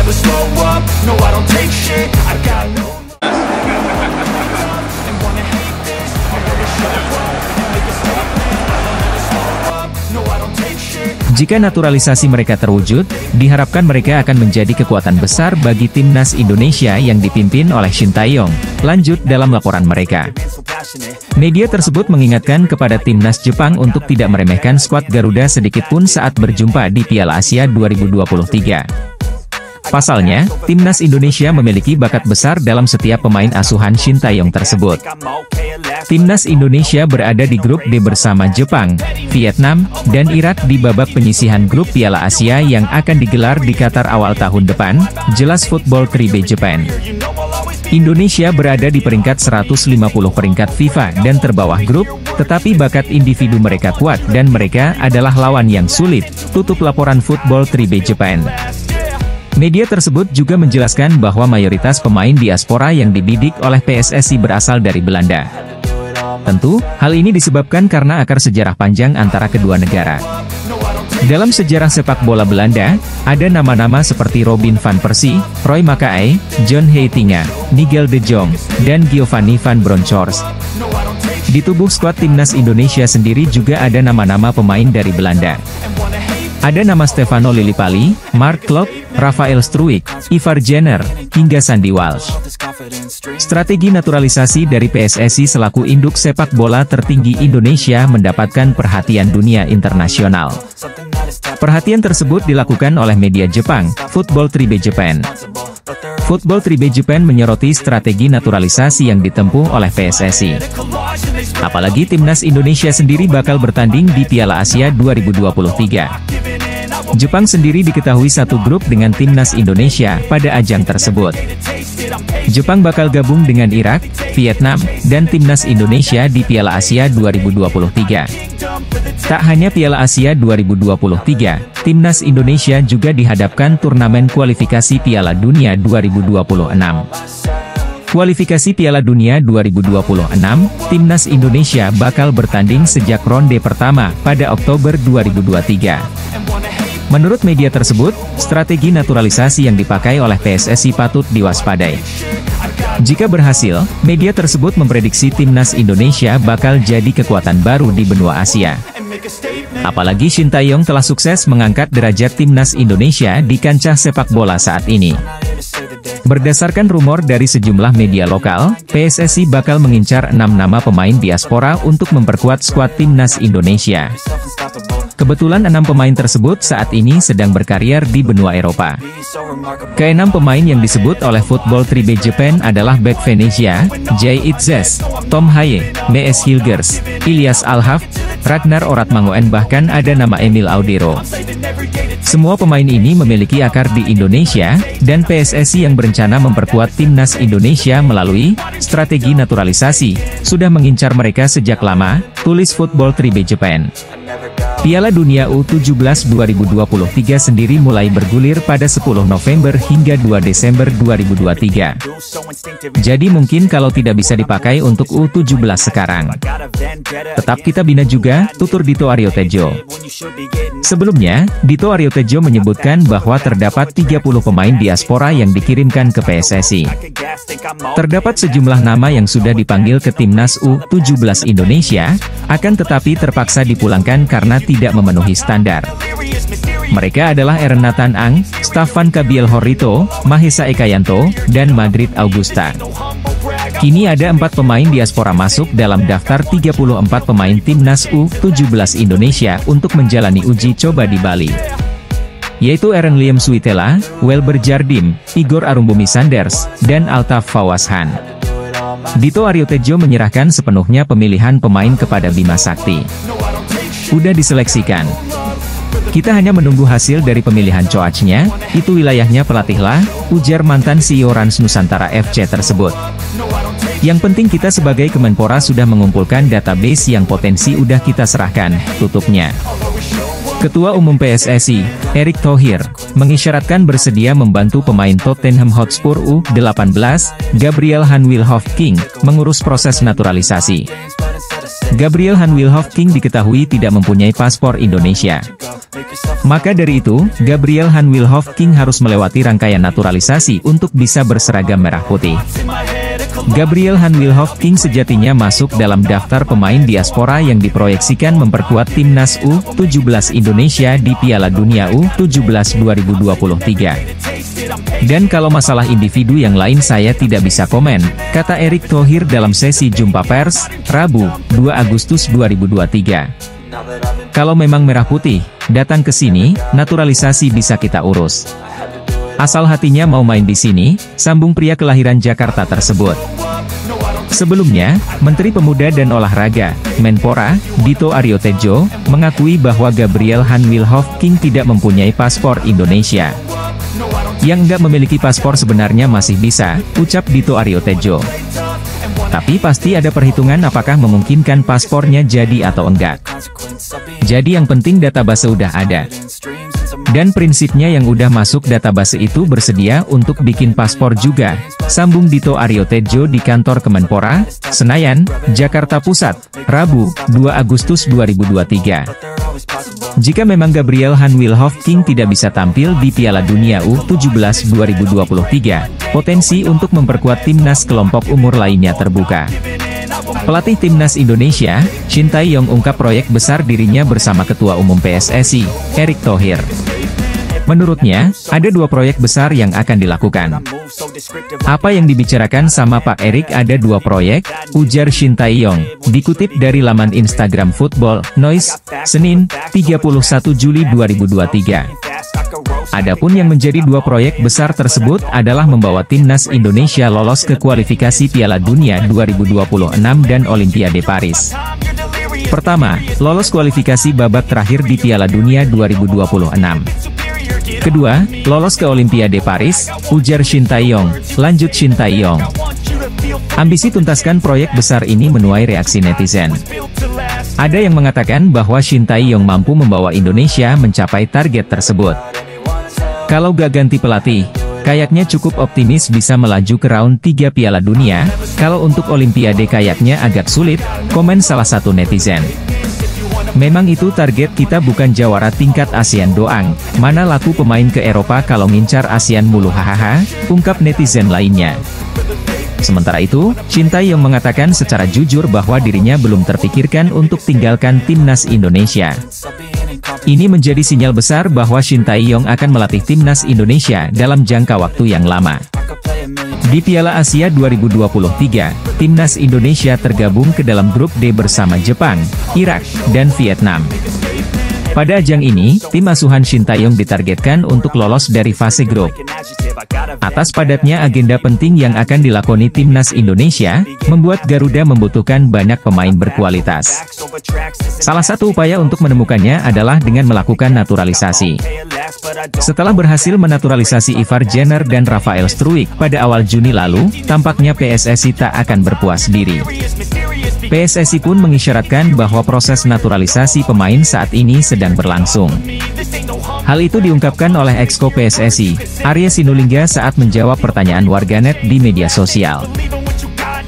never slow up, no I don't take shit, I got no and wanna hate this, I wanna show up, make a statement, I don't ever slow up, no I don't take shit. Jika naturalisasi mereka terwujud, diharapkan mereka akan menjadi kekuatan besar bagi timnas Indonesia yang dipimpin oleh Shin Tae-yong. Lanjut dalam laporan mereka. Media tersebut mengingatkan kepada timnas Jepang untuk tidak meremehkan skuad Garuda sedikitpun saat berjumpa di Piala Asia 2023. Pasalnya, timnas Indonesia memiliki bakat besar dalam setiap pemain asuhan Shin Tae-yong tersebut. Timnas Indonesia berada di grup D bersama Jepang, Vietnam, dan Irak di babak penyisihan grup Piala Asia yang akan digelar di Qatar awal tahun depan, jelas Football 3B Japan. Indonesia berada di peringkat 150 peringkat FIFA dan terbawah grup, tetapi bakat individu mereka kuat dan mereka adalah lawan yang sulit, tutup laporan Football 3B Japan. Media tersebut juga menjelaskan bahwa mayoritas pemain diaspora yang dibidik oleh PSSI berasal dari Belanda. Tentu, hal ini disebabkan karena akar sejarah panjang antara kedua negara. Dalam sejarah sepak bola Belanda, ada nama-nama seperti Robin van Persie, Roy Makaay, John Heitinga, Nigel de Jong, dan Giovanni van Bronckhorst. Di tubuh skuad timnas Indonesia sendiri juga ada nama-nama pemain dari Belanda. Ada nama Stefano Lillipali, Mark Klok, Rafael Struijk, Ivar Jenner, hingga Sandy Walsh. Strategi naturalisasi dari PSSI selaku induk sepak bola tertinggi Indonesia mendapatkan perhatian dunia internasional. Perhatian tersebut dilakukan oleh media Jepang, Football 3B Japan. Football 3B Japan menyoroti strategi naturalisasi yang ditempuh oleh PSSI. Apalagi timnas Indonesia sendiri bakal bertanding di Piala Asia 2023. Jepang sendiri diketahui satu grup dengan timnas Indonesia pada ajang tersebut. Jepang bakal gabung dengan Irak, Vietnam, dan timnas Indonesia di Piala Asia 2023. Tak hanya Piala Asia 2023, timnas Indonesia juga dihadapkan turnamen kualifikasi Piala Dunia 2026. Kualifikasi Piala Dunia 2026, timnas Indonesia bakal bertanding sejak ronde pertama pada Oktober 2023. Menurut media tersebut, strategi naturalisasi yang dipakai oleh PSSI patut diwaspadai. Jika berhasil, media tersebut memprediksi timnas Indonesia bakal jadi kekuatan baru di benua Asia. Apalagi Shin Tae-yong telah sukses mengangkat derajat timnas Indonesia di kancah sepak bola saat ini. Berdasarkan rumor dari sejumlah media lokal, PSSI bakal mengincar 6 nama pemain diaspora untuk memperkuat skuad timnas Indonesia. Kebetulan 6 pemain tersebut saat ini sedang berkarir di benua Eropa. Ke-6 pemain yang disebut oleh Football 3B Japan adalah bek Venezia, Jay Itzes, Tom Haye, M.S. Hilgers, Ilyas Alhaf, Ragnar Oratmangoen, bahkan ada nama Emil Audero. Semua pemain ini memiliki akar di Indonesia, dan PSSI yang berencana memperkuat timnas Indonesia melalui strategi naturalisasi, sudah mengincar mereka sejak lama, tulis Football 3B Japan. Piala Dunia U17 2023 sendiri mulai bergulir pada 10 November hingga 2 Desember 2023. Jadi mungkin kalau tidak bisa dipakai untuk U17 sekarang. Tetap kita bina juga, tutur Dito Aryo Tejo. Sebelumnya, Dito Aryo Tejo menyebutkan bahwa terdapat 30 pemain diaspora yang dikirimkan ke PSSI. Terdapat sejumlah nama yang sudah dipanggil ke timnas U17 Indonesia, akan tetapi terpaksa dipulangkan karena tidak memenuhi standar. Mereka adalah Eren Nathan Ang, Staffan Kabiel Horrito, Mahesa Ekayanto, dan Madrid Augusta. Kini ada 4 pemain diaspora masuk dalam daftar 34 pemain timnas U17 Indonesia untuk menjalani uji coba di Bali, yaitu Eren Liam Suitela, Welber Jardim, Igor Arumbumi Sanders, dan Altaf Fawazhan. Dito Aryo Tejo menyerahkan sepenuhnya pemilihan pemain kepada Bima Sakti. Udah diseleksikan. Kita hanya menunggu hasil dari pemilihan coachnya, itu wilayahnya pelatihlah, ujar mantan CEO Rans Nusantara FC tersebut. Yang penting kita sebagai Kemenpora sudah mengumpulkan database yang potensi udah kita serahkan, tutupnya. Ketua Umum PSSI, Erick Thohir, mengisyaratkan bersedia membantu pemain Tottenham Hotspur U18, Gabriel Han Wilhoff King, mengurus proses naturalisasi. Gabriel Hanwilhoff-King diketahui tidak mempunyai paspor Indonesia. Maka dari itu, Gabriel Hanwilhoff-King harus melewati rangkaian naturalisasi untuk bisa berseragam merah putih. Gabriel Hanwilhoff-King sejatinya masuk dalam daftar pemain diaspora yang diproyeksikan memperkuat timnas U17 Indonesia di Piala Dunia U17 2023. Dan kalau masalah individu yang lain saya tidak bisa komen, kata Erick Thohir dalam sesi jumpa pers, Rabu, 2 Agustus 2023. Kalau memang merah putih, datang ke sini, naturalisasi bisa kita urus. Asal hatinya mau main di sini, sambung pria kelahiran Jakarta tersebut. Sebelumnya, Menteri Pemuda dan Olahraga, Menpora, Dito Aryo Tejo, mengakui bahwa Gabriel Hanwilhoff-King tidak mempunyai paspor Indonesia. Yang nggak memiliki paspor sebenarnya masih bisa, ucap Dito Aryo Tejo. Tapi pasti ada perhitungan apakah memungkinkan paspornya jadi atau enggak. Jadi yang penting database udah ada. Dan prinsipnya yang udah masuk database itu bersedia untuk bikin paspor juga, sambung Dito Aryo Tejo di kantor Kemenpora, Senayan, Jakarta Pusat, Rabu, 2 Agustus 2023. Jika memang Gabriel Hanwilhoff-King tidak bisa tampil di Piala Dunia U17 2023, potensi untuk memperkuat timnas kelompok umur lainnya terbuka. Pelatih timnas Indonesia, Shin Tae-yong ungkap proyek besar dirinya bersama Ketua Umum PSSI, Erick Thohir. Menurutnya, ada 2 proyek besar yang akan dilakukan. Apa yang dibicarakan sama Pak Erick ada 2 proyek, ujar Shin Tae-yong, dikutip dari laman Instagram Football Noise, Senin, 31 Juli 2023. Adapun yang menjadi 2 proyek besar tersebut adalah membawa timnas Indonesia lolos ke kualifikasi Piala Dunia 2026 dan Olimpiade Paris. Pertama, lolos kualifikasi babak terakhir di Piala Dunia 2026. Kedua, lolos ke Olimpiade Paris, ujar Shin Tae-yong, lanjut Shin Tae-yong. Ambisi tuntaskan proyek besar ini menuai reaksi netizen. Ada yang mengatakan bahwa Shin Tae-yong mampu membawa Indonesia mencapai target tersebut. Kalau gak ganti pelatih, kayaknya cukup optimis bisa melaju ke round 3 Piala Dunia, kalau untuk Olimpiade kayaknya agak sulit, komen salah satu netizen. Memang itu target kita bukan jawara tingkat ASEAN doang, mana laku pemain ke Eropa kalau ngincar ASEAN mulu hahaha, ungkap netizen lainnya. Sementara itu, Shin Tae-yong mengatakan secara jujur bahwa dirinya belum terpikirkan untuk tinggalkan timnas Indonesia. Ini menjadi sinyal besar bahwa Shin Tae-yong akan melatih timnas Indonesia dalam jangka waktu yang lama. Di Piala Asia 2023, timnas Indonesia tergabung ke dalam grup D bersama Jepang, Irak, dan Vietnam. Pada ajang ini, tim asuhan Shin Tae-yong ditargetkan untuk lolos dari fase grup. Atas padatnya agenda penting yang akan dilakoni timnas Indonesia, membuat Garuda membutuhkan banyak pemain berkualitas. Salah satu upaya untuk menemukannya adalah dengan melakukan naturalisasi. Setelah berhasil menaturalisasi Ivar Jenner dan Rafael Struijk pada awal Juni lalu, tampaknya PSSI tak akan berpuas diri. PSSI pun mengisyaratkan bahwa proses naturalisasi pemain saat ini sedang berlangsung. Hal itu diungkapkan oleh Exco PSSI, Arya Sinulinga saat menjawab pertanyaan warganet di media sosial.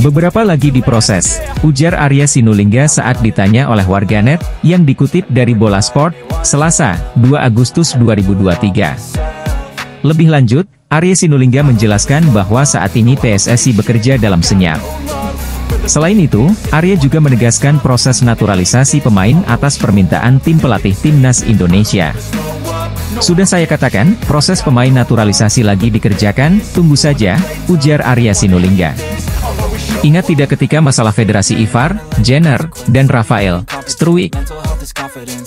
Beberapa lagi diproses, ujar Arya Sinulinga saat ditanya oleh warganet, yang dikutip dari Bola Sport, Selasa, 2 Agustus 2023. Lebih lanjut, Arya Sinulinga menjelaskan bahwa saat ini PSSI bekerja dalam senyap. Selain itu, Arya juga menegaskan proses naturalisasi pemain atas permintaan tim pelatih timnas Indonesia. Sudah saya katakan, proses pemain naturalisasi lagi dikerjakan, tunggu saja, ujar Arya Sinulinga. Ingat tidak ketika masalah Federasi Ivar, Jenner, dan Rafael Struijk?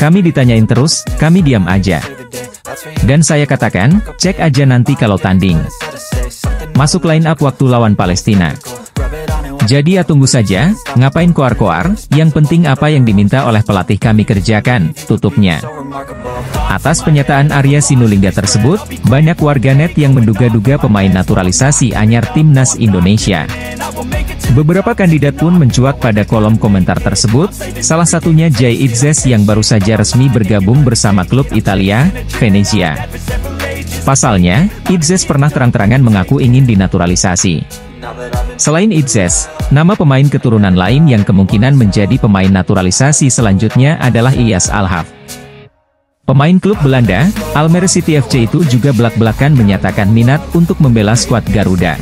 Kami ditanyain terus, kami diam aja. Dan saya katakan, cek aja nanti kalau tanding. Masuk line up waktu lawan Palestina. Jadi ya tunggu saja, ngapain koar-koar, yang penting apa yang diminta oleh pelatih kami kerjakan, tutupnya. Atas pernyataan Arya Sinulinga tersebut, banyak warganet yang menduga-duga pemain naturalisasi anyar timnas Indonesia. Beberapa kandidat pun mencuat pada kolom komentar tersebut, salah satunya Jay Itzes yang baru saja resmi bergabung bersama klub Italia, Venezia. Pasalnya, Itzes pernah terang-terangan mengaku ingin dinaturalisasi. Selain Itzes, Nama pemain keturunan lain yang kemungkinan menjadi pemain naturalisasi selanjutnya adalah Ilyas Alhaf. Pemain klub Belanda, Almere City FC itu juga belak-belakan menyatakan minat untuk membela skuad Garuda.